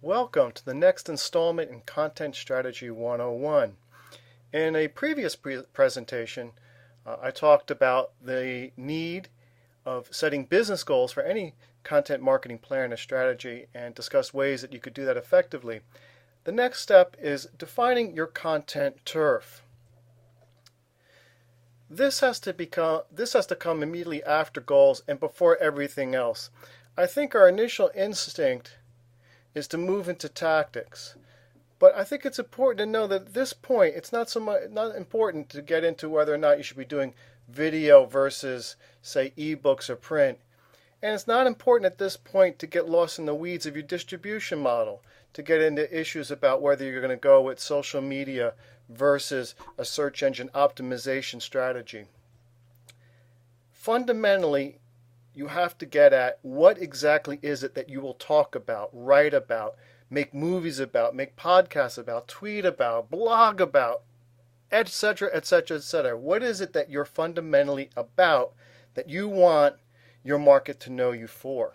Welcome to the next installment in Content Strategy 101. In a previous presentation, I talked about the need of setting business goals for any content marketing plan or strategy and discussed ways that you could do that effectively. The next step is defining your content turf. This has to come immediately after goals and before everything else. I think our initial instinct is to move into tactics. But I think it's important to know that at this point, it's not important to get into whether or not you should be doing video versus, say, ebooks or print. And it's not important at this point to get lost in the weeds of your distribution model, to get into issues about whether you're going to go with social media versus a search engine optimization strategy. Fundamentally, you have to get at what exactly is it that you will talk about, write about, make movies about, make podcasts about, tweet about, blog about, etc., etc., etc. What is it that you're fundamentally about that you want your market to know you for?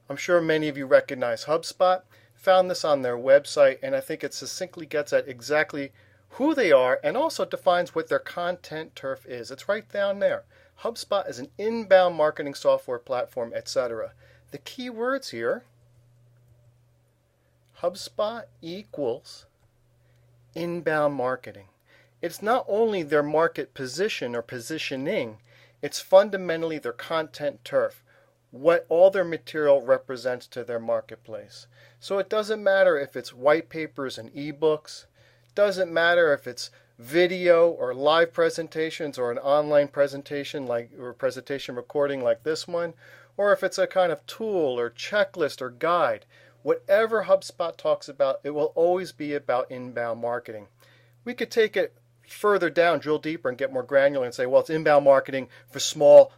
I'm sure many of you recognize HubSpot. Found this on their website, and I think it succinctly gets at exactly who they are and also defines what their content turf is. It's right down there. HubSpot is an inbound marketing software platform, etc. The key words here: HubSpot equals inbound marketing. It's not only their market position or positioning, it's fundamentally their content turf, what all their material represents to their marketplace. So it doesn't matter if it's white papers and ebooks, doesn't matter if it's video or live presentations or an online presentation or presentation recording like this one, or if it's a kind of tool or checklist or guide. Whatever HubSpot talks about, it will always be about inbound marketing. We could take it further down, drill deeper, and get more granular and say, well, it's inbound marketing for small,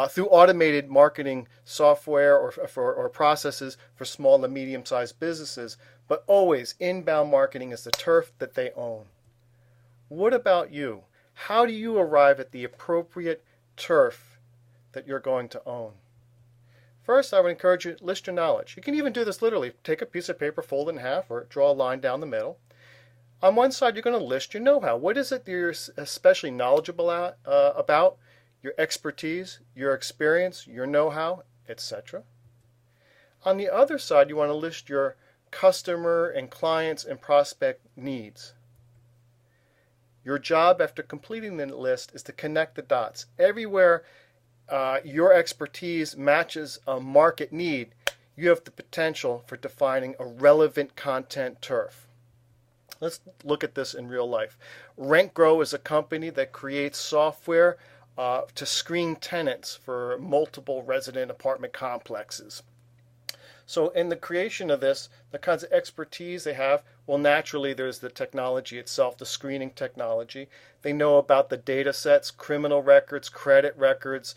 through automated marketing software or processes for small and medium-sized businesses. But always, inbound marketing is the turf that they own. What about you? How do you arrive at the appropriate turf that you're going to own? First, I would encourage you to list your knowledge. You can even do this literally. Take a piece of paper, fold it in half, or draw a line down the middle. On one side, you're going to list your know-how. What is it that you're especially knowledgeable about? Your expertise, your experience, your know-how, etc. On the other side, you want to list your customer and clients and prospect needs. Your job after completing the list is to connect the dots. Everywhere your expertise matches a market need, you have the potential for defining a relevant content turf. Let's look at this in real life. RentGrow is a company that creates software to screen tenants for multiple resident apartment complexes. So in the creation of this, the kinds of expertise they have, well, naturally there's the technology itself, the screening technology. They know about the data sets, criminal records, credit records,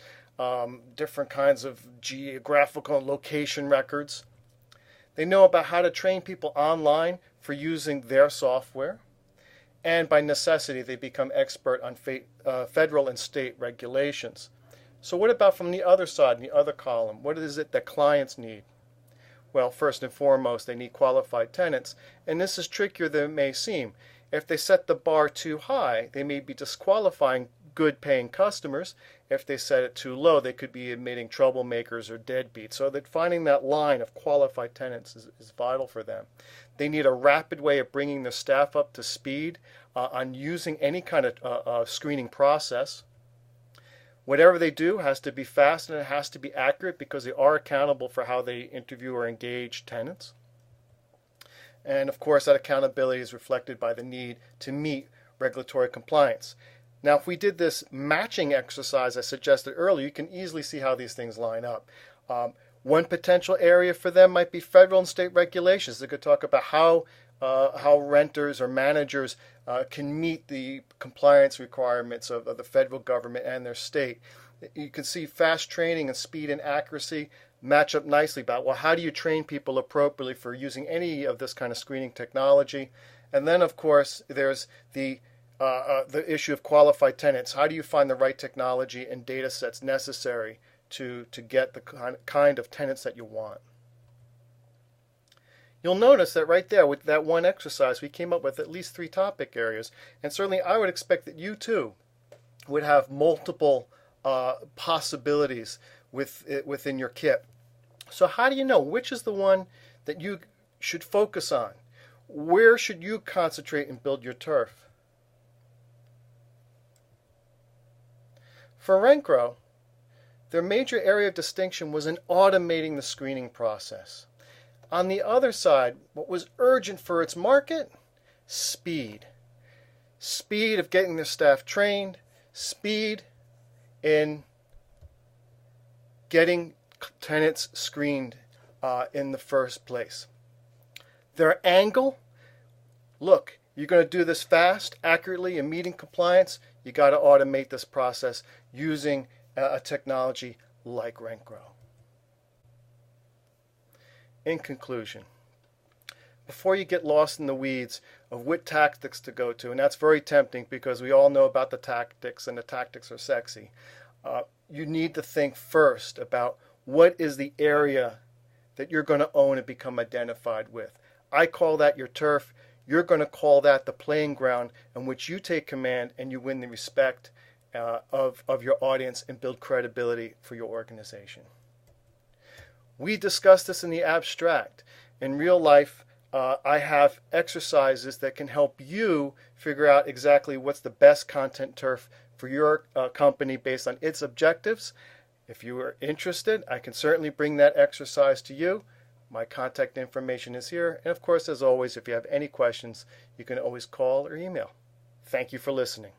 different kinds of geographical and location records. They know about how to train people online for using their software. And by necessity, they become expert on federal and state regulations. So what about from the other side, in the other column? What is it that clients need? Well, first and foremost, they need qualified tenants. And this is trickier than it may seem. If they set the bar too high, they may be disqualifying good-paying customers. If they set it too low, they could be admitting troublemakers or deadbeats. So that finding that line of qualified tenants is vital for them. They need a rapid way of bringing their staff up to speed on using any kind of screening process. Whatever they do has to be fast and it has to be accurate because they are accountable for how they interview or engage tenants. And of course, that accountability is reflected by the need to meet regulatory compliance. Now, if we did this matching exercise I suggested earlier, you can easily see how these things line up. One potential area for them might be federal and state regulations. They could talk about how renters or managers can meet the compliance requirements of the federal government and their state. You can see fast training and speed and accuracy match up nicely about, well, how do you train people appropriately for using any of this kind of screening technology? And then, of course, there's the issue of qualified tenants. How do you find the right technology and data sets necessary to get the kind of tenants that you want? You'll notice that right there with that one exercise, we came up with at least 3 topic areas. And certainly I would expect that you too would have multiple possibilities within your kit. So how do you know which is the one that you should focus on? Where should you concentrate and build your turf? For Renpro, their major area of distinction was in automating the screening process. On the other side, what was urgent for its market? Speed. Speed of getting their staff trained, speed in getting tenants screened in the first place. Their angle, look, you're going to do this fast, accurately, and meeting compliance, you got to automate this process using a technology like Renpro. In conclusion, before you get lost in the weeds of what tactics to go to, and that's very tempting because we all know about the tactics and the tactics are sexy, you need to think first about what is the area that you're going to own and become identified with. I call that your turf. You're going to call that the playing ground in which you take command and you win the respect of your audience and build credibility for your organization. We discussed this in the abstract. In real life, I have exercises that can help you figure out exactly what's the best content turf for your company based on its objectives. If you are interested, I can certainly bring that exercise to you. My contact information is here. And of course, as always, if you have any questions, you can always call or email. Thank you for listening.